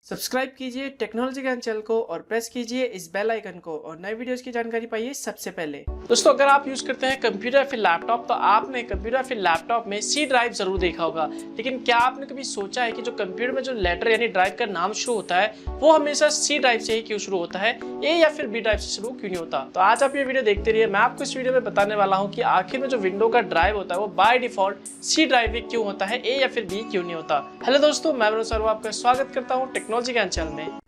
Subscribe कीजिए technology ज्ञान channel को और प्रेस कीजिए इस बेल आइकन को और नए वीडियोस की जानकारी पाइए सबसे पहले। दोस्तों, अगर आप यूज करते हैं कंप्यूटर फिर लैपटॉप तो आपने कंप्यूटर फिर लैपटॉप में सी ड्राइव जरूर देखा होगा। लेकिन क्या आपने कभी सोचा है कि जो कंप्यूटर में जो लेटर यानी ड्राइव का नाम शुरू होता है वो हमेशा सी ड्राइव से ही क्यों शुरू होता है, ए या फिर बी ड्राइव से शुरू क्यों नहीं होता? तो आज आप ये वीडियो देखते रहिए। मैं आपको इस वीडियो में बताने वाला हूँ कि आखिर में जो विंडो का ड्राइव होता है वो बाय डिफॉल्ट सी ड्राइव में क्यों होता है, ए या फिर बी क्यों नहीं होता। हेलो दोस्तों, मैं मनोज सर्मा आपका स्वागत करता हूँ टेक्नोलॉजी ज्ञान चैनल में।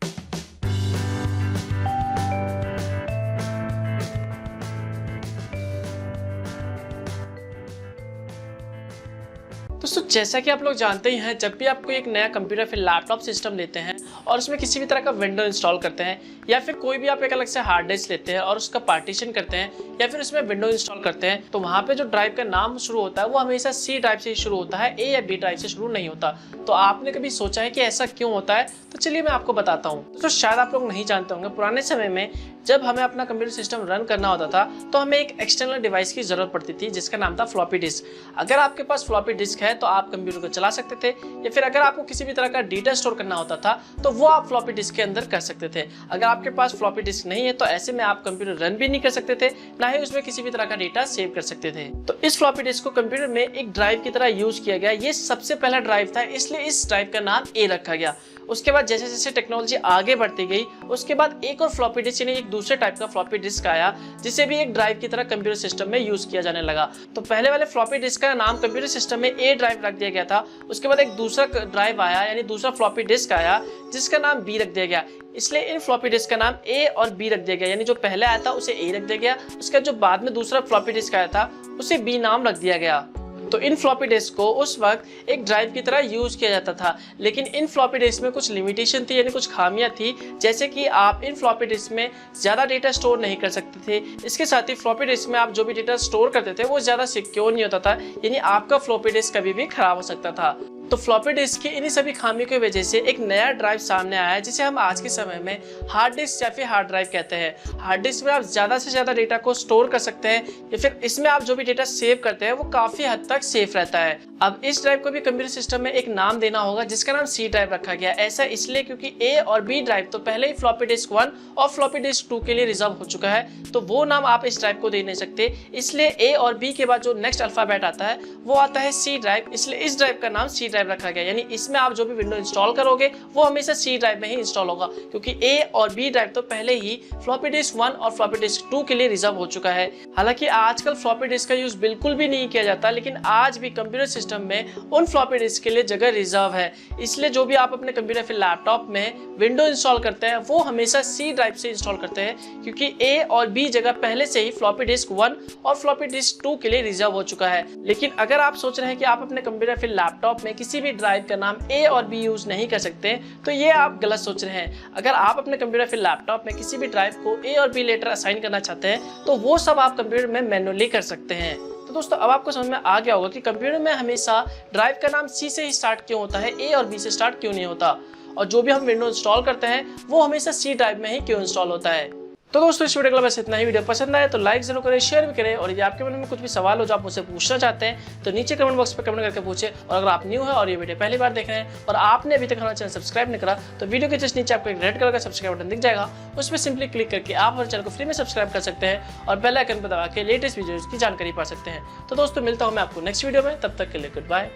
दोस्तों, जैसा कि आप लोग जानते ही हैं, जब भी आप कोई एक नया कंप्यूटर फिर लैपटॉप सिस्टम लेते हैं और उसमें किसी भी तरह का विंडो इंस्टॉल करते हैं या फिर कोई भी आप एक अलग से हार्ड डिस्क लेते हैं और उसका पार्टीशन करते हैं या फिर उसमें विंडो इंस्टॉल करते हैं, तो वहाँ पे जो ड्राइव का नाम शुरू होता है वो हमेशा सी ड्राइव से ही शुरू होता है, ए या बी ड्राइव से शुरू नहीं होता। तो आपने कभी सोचा है कि ऐसा क्यों होता है? तो चलिए मैं आपको बताता हूँ। तो शायद आप लोग नहीं जानते होंगे, पुराने समय में जब हमें अपना कंप्यूटर सिस्टम रन करना होता था तो हमें एक एक्सटर्नल डिवाइस की जरूरत पड़ती थी जिसका नाम था फ्लॉपी डिस्क। अगर आपके पास फ्लॉपी डिस्क है तो आप कंप्यूटर को चला सकते थे, या फिर अगर आपको किसी भी तरह का डेटा स्टोर करना होता था तो वो आप फ्लॉपी डिस्क के अंदर कर सकते थे। अगर आपके पास फ्लॉपी डिस्क नहीं है तो ऐसे में आप कंप्यूटर रन भी नहीं कर सकते थे, ना ही उसमें किसी भी तरह का डेटा सेव कर सकते थे। तो इस फ्लॉपी डिस्क को कंप्यूटर में एक ड्राइव की तरह यूज किया गया। ये सबसे पहला ड्राइव था, इसलिए इस ड्राइव का नाम ए रखा गया। उसके बाद जैसे जैसे टेक्नोलॉजी आगे बढ़ती गई उसके बाद एक और फ्लॉपी डिस्क यानी एक दूसरे टाइप का फ्लॉपी डिस्क आया जिसे भी एक ड्राइव की तरह कंप्यूटर सिस्टम में यूज किया जाने लगा। तो पहले वाले फ्लॉपी डिस्क का नाम कंप्यूटर सिस्टम में ए ड्राइव रख दिया गया था। उसके बाद एक दूसरा ड्राइव आया यानी दूसरा फ्लॉपी डिस्क आया जिसका नाम बी रख दिया गया। इसलिए इन फ्लॉपी डिस्क का नाम ए और बी रख दिया गया, यानी जो पहले आया था उसे ए रख दिया गया, उसका जो बाद में दूसरा फ्लॉपी डिस्क आया था उसे बी नाम रख दिया गया। तो इन फ्लॉपी डिस्क को उस वक्त एक ड्राइव की तरह यूज किया जाता था, लेकिन इन फ्लॉपी डिस्क में कुछ लिमिटेशन थी यानी कुछ खामियां थी, जैसे कि आप इन फ्लॉपी डिस्क में ज़्यादा डेटा स्टोर नहीं कर सकते थे। इसके साथ ही फ्लॉपी डिस्क में आप जो भी डेटा स्टोर करते थे वो ज़्यादा सिक्योर नहीं होता था, यानी आपका फ्लॉपी डिस्क कभी भी खराब हो सकता था। तो फ्लॉपी डिस्क की इन्हीं सभी खामियों की वजह से एक नया ड्राइव सामने आया है जिसे हम आज के समय में हार्ड डिस्क या फिर हार्ड ड्राइव कहते हैं। हार्ड डिस्क में आप ज़्यादा से ज़्यादा डेटा को स्टोर कर सकते हैं या फिर इसमें आप जो भी डेटा सेव करते हैं वो काफ़ी हद तक सेफ रहता है। अब इस ड्राइव को भी कंप्यूटर सिस्टम में एक नाम देना होगा जिसका नाम सी ड्राइव रखा गया। ऐसा इसलिए क्योंकि ए और बी ड्राइव तो पहले ही फ्लॉपी डिस्क 1 और फ्लॉपी डिस्क 2 के लिए रिजर्व हो चुका है, तो वो नाम आप इस ड्राइव को दे नहीं सकते। इसलिए ए और बी के बाद जो नेक्स्ट अल्फाबेट आता है वो आता है सी ड्राइव, इसलिए इस ड्राइव का नाम सी ड्राइव रखा गया। यानी इसमें आप जो भी विंडो इंस्टॉल करोगे वो हमेशा सी ड्राइव में ही इंस्टॉल होगा, क्योंकि ए और बी ड्राइव तो पहले ही फ्लॉपी डिस्क 1 और फ्लॉपी डिस्क 2 के लिए रिजर्व हो चुका है। हालांकि आजकल फ्लॉपी डिस्क का यूज बिल्कुल भी नहीं किया जाता, लेकिन आज भी कंप्यूटर सिस्टम में उन फ्लॉपी डिस्क के लिए जगह रिजर्व है। इसलिए जो भी आप अपने कंप्यूटर फिर लैपटॉप में विंडो इंस्टॉल करते हैं वो हमेशा सी ड्राइव से इंस्टॉल करते हैं, क्योंकि ए और बी जगह पहले से ही फ्लॉपी डिस्क 1 और फ्लॉपी डिस्क 2 के लिए रिजर्व हो चुका है। लेकिन अगर आप सोच रहे हैं कि आप अपने कंप्यूटर फिर लैपटॉप में किसी भी ड्राइव का नाम ए और बी यूज नहीं कर सकते, तो ये आप गलत सोच रहे हैं। अगर आप अपने कंप्यूटर फिर लैपटॉप में किसी भी ड्राइव को ए और बी लेटर असाइन करना चाहते हैं तो वो सब आप कंप्यूटर में मैन्युअली कर सकते हैं। तो दोस्तों, अब आपको समझ में आ गया होगा कि कंप्यूटर में हमेशा ड्राइव का नाम सी से ही स्टार्ट क्यों होता है, ए और बी से स्टार्ट क्यों नहीं होता, और जो भी हम विंडो इंस्टॉल करते हैं वो हमेशा सी ड्राइव में ही क्यों इंस्टॉल होता है। तो दोस्तों, इस वीडियो के लिए बस इतना ही। वीडियो पसंद आए तो लाइक जरूर करें, शेयर भी करें, और यदि आपके मन में कुछ भी सवाल हो जो आप मुझसे पूछना चाहते हैं तो नीचे कमेंट बॉक्स पर कमेंट करके पूछें। और अगर आप न्यू है और ये वीडियो पहली बार देख रहे हैं और आपने अभी तक हमारा चैनल सब्सक्राइब नहीं करा तो वीडियो के जस्ट नीचे आपको एक रेड कलर का सब्सक्राइब बटन दिख जाएगा, उस पर सिंपली क्लिक करके आप हमारे चैनल को फ्री में सब्सक्राइब कर सकते हैं और बेल आइकन पर दबा के लेटेस्ट वीडियोज की जानकारी पा सकते हैं। तो दोस्तों, मिलता हूँ मैं आपको नेक्स्ट वीडियो में, तब तक के लिए गुड बाय।